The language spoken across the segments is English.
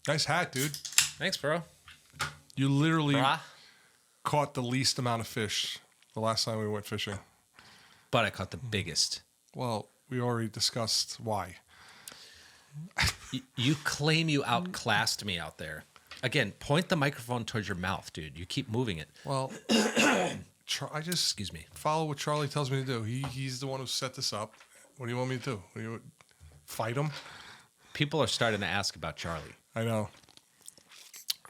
Nice hat, dude. Thanks, bro. You literally caught the least amount of fish the last time we went fishing. But I caught the biggest. Well, we already discussed why. You claim you outclassed me out there. Again, point the microphone towards your mouth, dude. You keep moving it. Well, I just Excuse me. follow what Charlie tells me to do. He's the one who set this up. What do you want me to do? What do you fight him? People are starting to ask about Charlie. I know.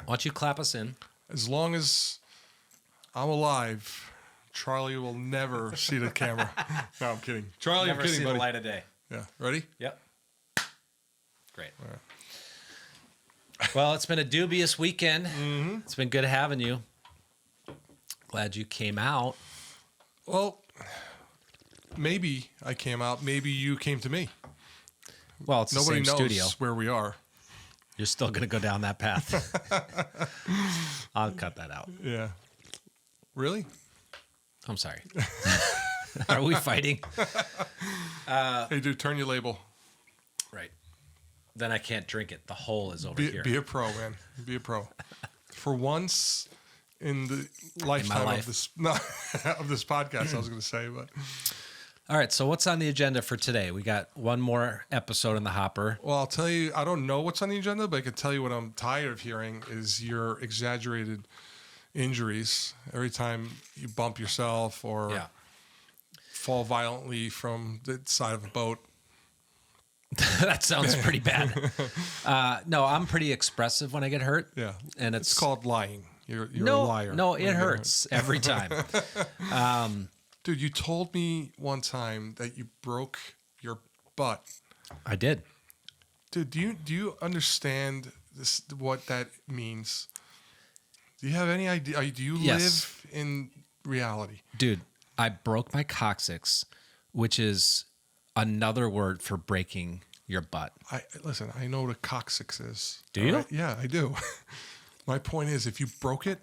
Why don't you clap us in? As long as I'm alive, Charlie will never see the camera. No, I'm kidding. Charlie, Never I'm kidding, see buddy. the light of day. Yeah. Ready? Yep. Great. Well, it's been a dubious weekend. Mm-hmm. It's been good having you. Glad you came out. Well, maybe I came out. Maybe you came to me. Well, it's Nobody the same knows studio. where we are. You're still going to go down that path. I'll cut that out. Yeah. Really? I'm sorry. Are we fighting? Hey, dude, turn your label. Right. Then I can't drink it. The hole is over here. Be a pro, man. Be a pro. For once in the lifetime life. of this of this podcast, I was going to say, but All right. So what's on the agenda for today? We got one more episode in the hopper. well, I'll tell you. I don't know what's on the agenda, but I can tell you what I'm tired of hearing is your exaggerated injuries every time you bump yourself or Yeah. fall violently from the side of a boat. That sounds pretty bad. No, I'm pretty expressive when I get hurt. Yeah, And it's called lying. You're a liar. No, when it you get hurts every time. Dude, you told me one time that you broke your butt. I did. Dude, do you understand this? What that means? Do you have any idea? Do you Yes. live in reality? Dude, I broke my coccyx, which is another word for breaking your butt. Listen. I know what a coccyx is. Do you? All right? Yeah, I do. My point is, if you broke it,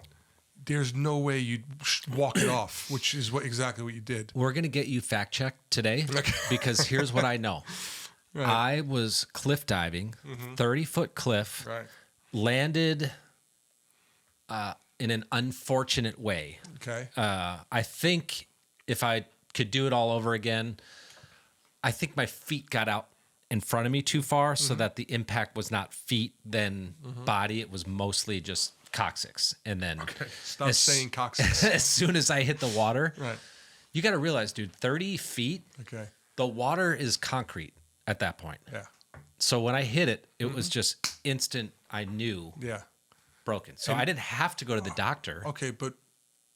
there's no way you'd walk it off, which is exactly what you did. We're going to get you fact checked today because here's what I know. Right. I was cliff diving, 30-foot cliff, Right. landed in an unfortunate way. Okay. I think if I could do it all over again, I think my feet got out in front of me too far so that the impact was not feet, then body. It was mostly just coccyx. And then Stop saying coccyx. as soon as I hit the water, Right. you got to realize, dude, 30 feet, Okay. the water is concrete at that point. Yeah. So when I hit it, it was just instant. I knew Yeah. broken. So I didn't have to go to the doctor. Okay, but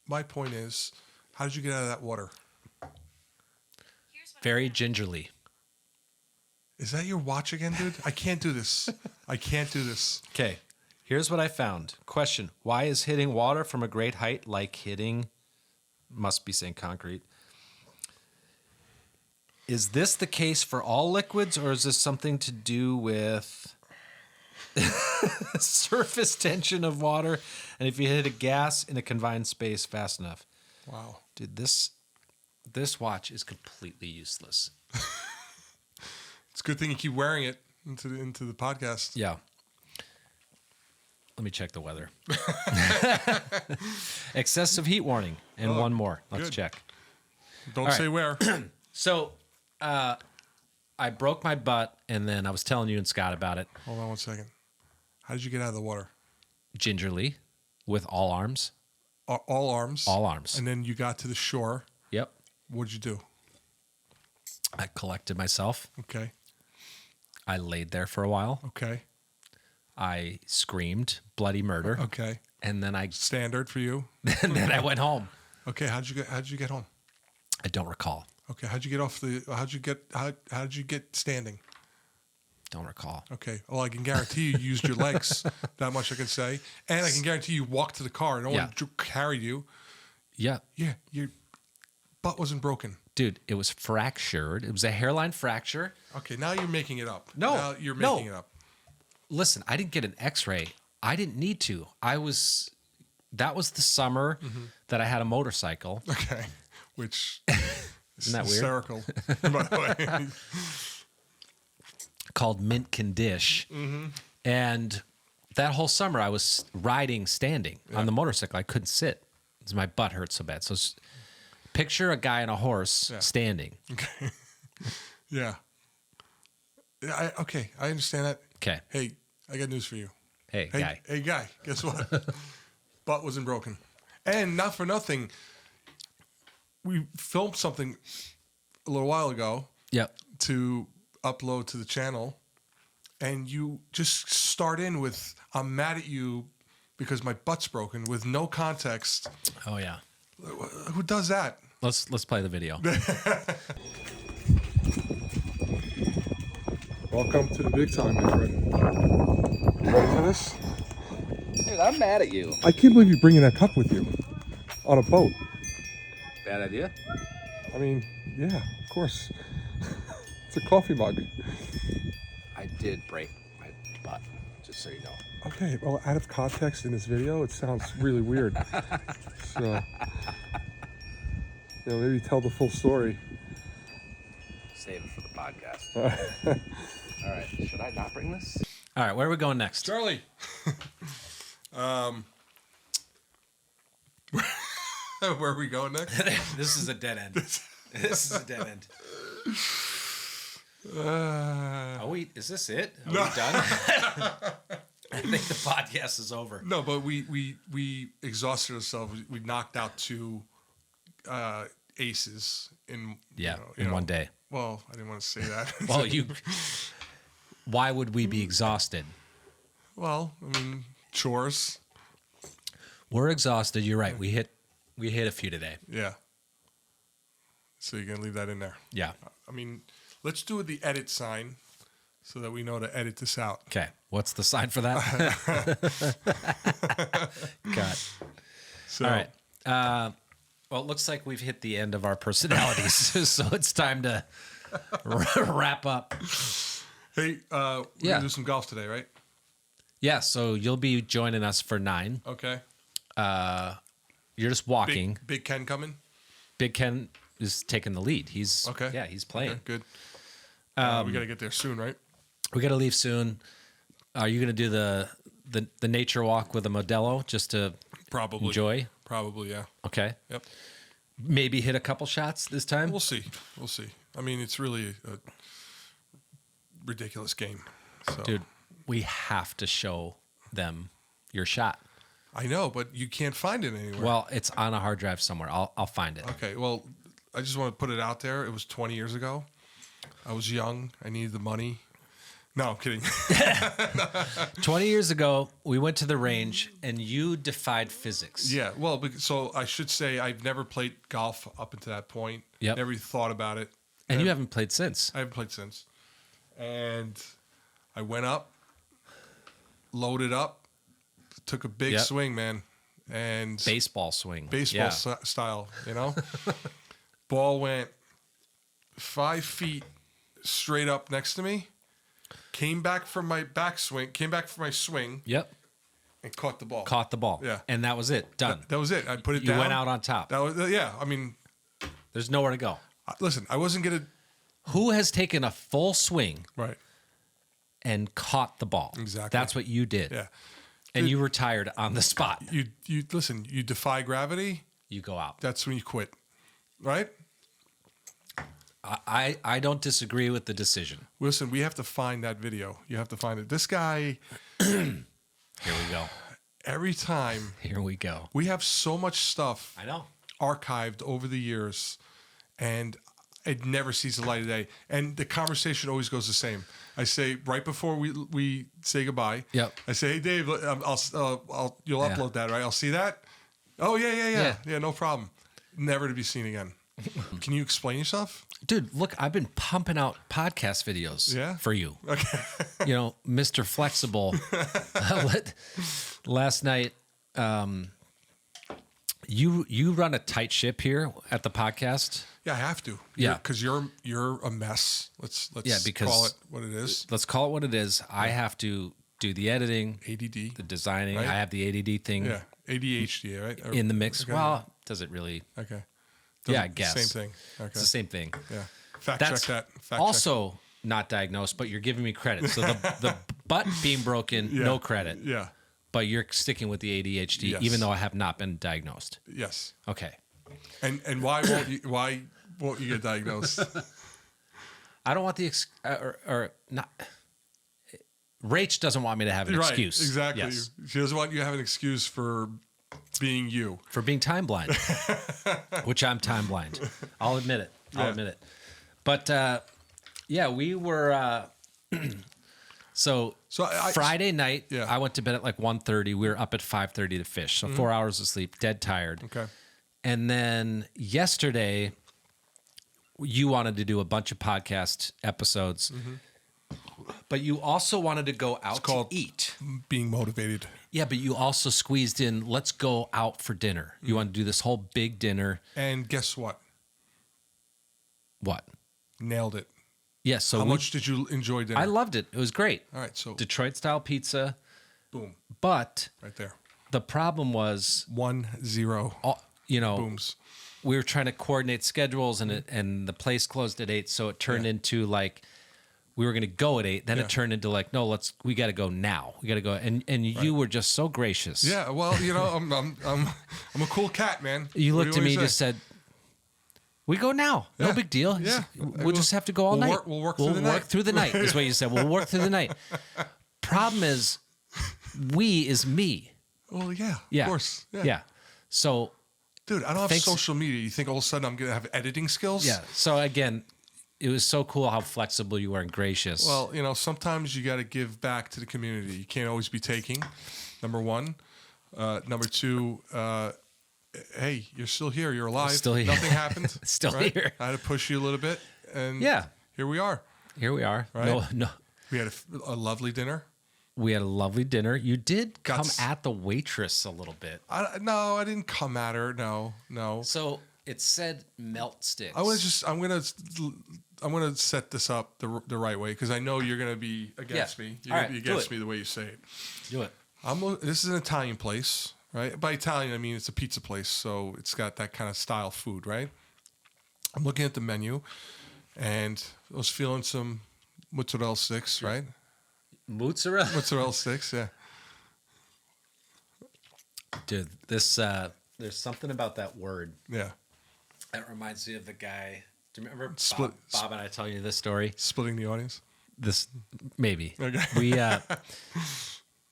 my point is, how did you get out of that water? Very gingerly. Is that your watch again, dude? I can't do this. I can't do this. Okay, here's what I found. Question: why is hitting water from a great height like hitting? Must be saying concrete. Is this the case for all liquids, or is this something to do with surface tension of water? And if you hit a gas in a confined space fast enough, Wow. dude, this watch is completely useless. It's a good thing you keep wearing it into the podcast. Yeah. Let me check the weather. Excessive heat warning and one more. Let's good. check. Don't All say right. where. So, I broke my butt, and then I was telling you and Scott about it Hold on one second. How did you get out of the water? gingerly with all arms. All arms? All arms. And then you got to the shore. Yep. What'd you do? I collected myself. Okay. I laid there for a while. Okay. I screamed bloody murder. Okay. And then Standard for you. and then I went home. Okay. How'd you get home? I don't recall. Okay. How'd you get standing? Don't recall. Okay. Well, I can guarantee you used your legs. That much I can say. And I can guarantee you walked to the car. No one carried you. Yeah. Yeah. Your butt wasn't broken. Dude, it was fractured. It was a hairline fracture. Okay. Now you're making it up. No, Now you're making no. it up. Listen, I didn't get an x-ray. I didn't need to. That was the summer that I had a motorcycle. Okay. Which is Isn't that weird? hysterical, by the way. Called Mint Condish. And that whole summer I was riding standing on the motorcycle. I couldn't sit because my butt hurt so bad. So picture a guy on a horse standing. Okay. Yeah. Okay, I understand that. Okay. Hey, I got news for you. Hey, guy. Hey, guy, guess what? Butt wasn't broken. And not for nothing, we filmed something a little while ago Yep. to upload to the channel, and you just start in with, I'm mad at you because my butt's broken with no context. Oh yeah. Who does that? Let's play the video. Welcome to the big time, my friend. You ready for this? Dude, I'm mad at you. I can't believe you're bringing that cup with you on a boat. Bad idea. I mean, yeah, of course. It's a coffee mug. I did break my butt, just so you know. Okay, well, out of context in this video, it sounds really weird. So, maybe tell the full story. Save it for the podcast. All right, should I not bring this? All right, where are we going next? Charlie. Where are we going next? This is a dead end. This is a dead end. Is this it? Are we done? I think the podcast is over. No, but we exhausted ourselves. We knocked out 2 aces in in one day. Well, I didn't want to say that. Well, why would we be exhausted? Well, I mean, chores. We're exhausted. You're right. We hit a few today. Yeah. So you're gonna leave that in there. Yeah. I mean, let's do the edit sign so that we know to edit this out. Okay. What's the sign for that? God. So, All right. Well, it looks like we've hit the end of our personalities, so it's time to wrap up. hey, we're gonna do some golf today, right? Yeah. So you'll be joining us for 9. Okay. You're just walking. Big Ken coming. Big Ken is taking the lead. He's Okay. Yeah, he's playing. Okay, good. We gotta get there soon, right? We got to leave soon. Are you going to do the nature walk with a Modelo just to Probably enjoy? Probably, yeah. Okay. Yep. Maybe hit a couple shots this time. We'll see. We'll see. I mean, it's really a ridiculous game. So. Dude, we have to show them your shot. I know, but you can't find it anywhere. Well, it's on a hard drive somewhere. I'll find it. Okay. Well, I just want to put it out there. It was 20 years ago. I was young. I needed the money. No, I'm kidding. 20 years ago, we went to the range and you defied physics. Yeah. Well, so I should say I've never played golf up until that point. Yep. Never thought about it. And you haven't played since. I haven't played since. And I went up, loaded up, took a big swing, man. And baseball swing. Baseball style, Ball went 5 feet straight up next to me. Came back from my swing. Yep. And caught the ball. Caught the ball. Yeah. And that was it. Done. That was it. I put it You down. went out on top. That was I mean, there's nowhere to go. listen, I wasn't gonna. Who has taken a full swing Right. and caught the ball? Exactly. That's what you did. Yeah. And you retired on the spot. You listen. You defy gravity. You go out. That's when you quit. Right. I don't disagree with the decision. Listen, we have to find that video. You have to find it. This guy. Here we go. Every time. Here we go. We have so much stuff. I know. Archived over the years, and it never sees the light of day. And the conversation always goes the same. I say right before we say goodbye. Yep. I say, hey Dave, you'll upload that, right? I'll see that. Oh yeah, no problem. Never to be seen again. Can you explain yourself? Dude, look, I've been pumping out podcast videos for you. Okay. Mr. Flexible. Last night, you run a tight ship here at the podcast. Yeah, I have to. Yeah. Because you're a mess. Let's call it what it is. Let's call it what it is. I have to do the editing, ADD. the designing. Right? I have the ADD thing Yeah. ADHD, right? in the mix. Okay. Well, does it really? Okay. Yeah, I guess. Same thing. Okay. It's the same thing. Yeah. Fact That's check that. Fact also not diagnosed, but you're giving me credit. So the butt being broken, no credit. Yeah. But you're sticking with the ADHD, Yes. even though I have not been diagnosed. Yes. Okay. And why won't you get diagnosed? I don't want the or not. Rach doesn't want me to have an excuse. Exactly. Yes. She doesn't want you to have an excuse for being you. For being time blind, which I'm time blind. I'll admit it. I'll admit it. But yeah, we were. So Friday night, I went to bed at like 1:30. We were up at 5:30 to fish. So 4 hours of sleep, dead tired. Okay. And then yesterday, you wanted to do a bunch of podcast episodes, but you also wanted to go out to eat. Being motivated. Yeah, but you also squeezed in, let's go out for dinner. You want to do this whole big dinner. And guess what? What? Nailed it. Yeah, so how much did you enjoy dinner? I loved it. It was great. All right, so Detroit style pizza. boom. But Right there. the problem was 1-0. You know, Booms. we were trying to coordinate schedules and the place closed at 8, so it turned into like we were going to go at 8, then it turned into like, no, we got to go now. We got to go, and you were just so gracious. Yeah, well, you know, I'm a cool cat, man. You What looked do at me want and just said, "We go now. No big deal. Yeah. We'll just have to go all night. We'll work through the night. Work through the night is what you said. We'll work through the night. Problem is, we is me. Well, yeah, Yeah, of course. Yeah. So, dude, I don't have social media. You think all of a sudden I'm gonna have editing skills? yeah. So again, it was so cool how flexible you were and gracious. Well, you know, sometimes you got to give back to the community. You can't always be taking. Number one. Number two. Hey, you're still here. You're alive. Still here. Nothing happened. Still right? here. I had to push you a little bit, and here we are. Here we are. Right? No. We had a lovely dinner. We had a lovely dinner. You did come at the waitress a little bit. No, I didn't come at her. No. So it said melt sticks. I'm gonna set this up the right way because I know you're gonna be against me. You're gonna be against me the way you say it. Do it. This is an Italian place, right? By Italian, I mean it's a pizza place, so it's got that kind of style food, right? I'm looking at the menu, and I was feeling some mozzarella sticks, right? Mozzarella sticks, yeah. Dude, this there's something about that word. Yeah. That reminds me of the guy. Do you remember Bob and I telling you this story? Splitting the audience? This maybe. Okay.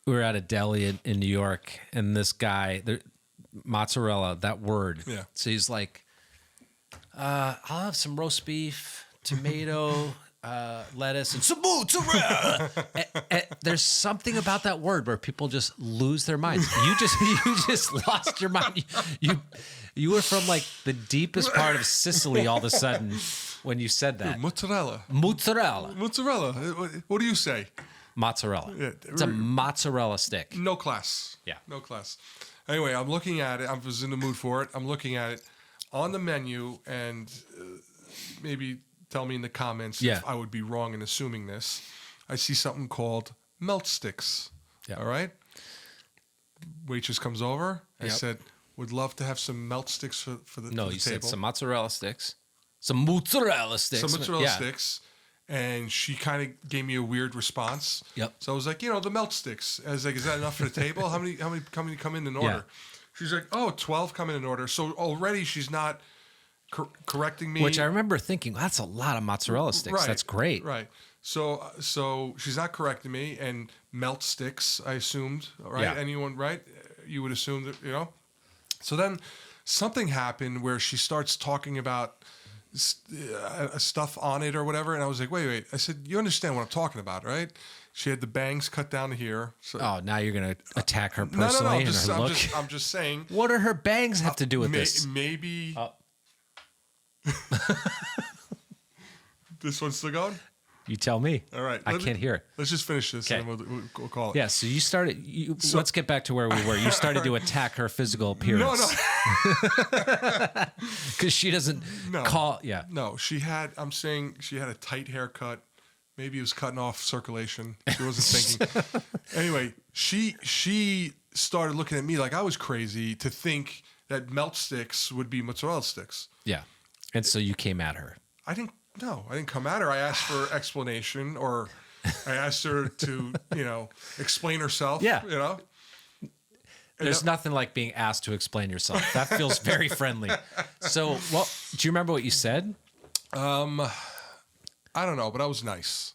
We were at a deli in New York, and this guy, mozzarella, that word. Yeah. So he's like, I'll have some roast beef, tomato, lettuce, and some mozzarella. and there's something about that word where people just lose their minds. You just lost your mind. You were from like the deepest part of Sicily all of a sudden when you said that. Mozzarella. What do you say? Mozzarella. Yeah. It's a mozzarella stick. No class. Yeah. No class. Anyway, I'm looking at it. I was in the mood for it. I'm looking at it on the menu, and maybe tell me in the comments if I would be wrong in assuming this. I see something called melt sticks. Yeah. All right. Waitress comes over. I said, would love to have some melt sticks for the No, for the you table. said some mozzarella sticks. Some mozzarella sticks. Some mozzarella sticks. And she kind of gave me a weird response. Yep. So I was like, the melt sticks. I was like, is that enough for the table? How many come in order? Yeah. She's like, 12 come in order. So already she's not correcting me. Which I remember thinking, that's a lot of mozzarella sticks. Right, That's great. Right. So she's not correcting me, and melt sticks, I assumed, right? Yeah. Anyone, right? You would assume that, So then something happened where she starts talking about stuff on it or whatever, and I was like, wait. I said, you understand what I'm talking about, right? She had the bangs cut down to here. So, now you're gonna attack her personally. No. I'm just saying. What do her bangs have to do with this? Maybe. This one's still going? You tell me. All right. I can't hear it. Let's just finish this and Okay. we'll call it. Yeah, so you started. Let's get back to where we were. You started to attack her physical appearance. No. Because she doesn't call. Yeah. No, I'm saying she had a tight haircut. Maybe it was cutting off circulation. She wasn't thinking. Anyway, she started looking at me like I was crazy to think that melt sticks would be mozzarella sticks. Yeah. And so you came at her. I didn't come at her. I asked for explanation or I asked her to, explain herself. Yeah. There's nothing like being asked to explain yourself. That feels very friendly. So, do you remember what you said? I don't know, but I was nice.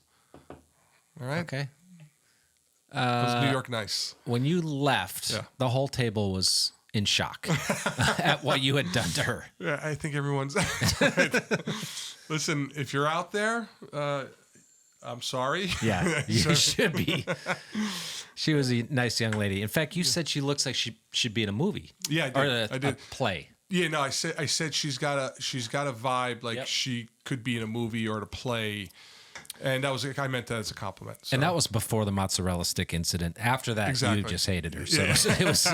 All right. Okay. I was New York nice. When you left, the whole table was in shock at what you had done to her. Yeah, I think everyone's. Listen, if you're out there, I'm sorry. Yeah, you should be. She was a nice young lady. In fact, you said she looks like she should be in a movie. Yeah, I did. A play. Yeah, no, I said she's got a vibe like she could be in a movie or a play, and that was I meant that as a compliment. So. And that was before the mozzarella stick incident. After that, you just hated her. So it was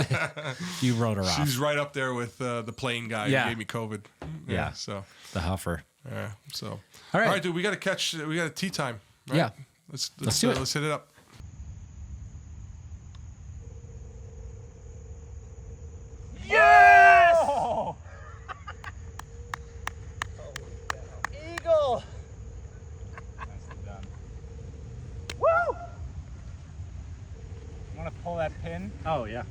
you wrote her off. She's right up there with the plane guy who gave me COVID. Yeah. So the huffer. Yeah. So all right, dude, we got a tea time. Right? Yeah. Let's do it. Let's hit it up. Yes! Oh. Eagle! Nicely done. Woo! You want to pull that pin? Oh, yeah.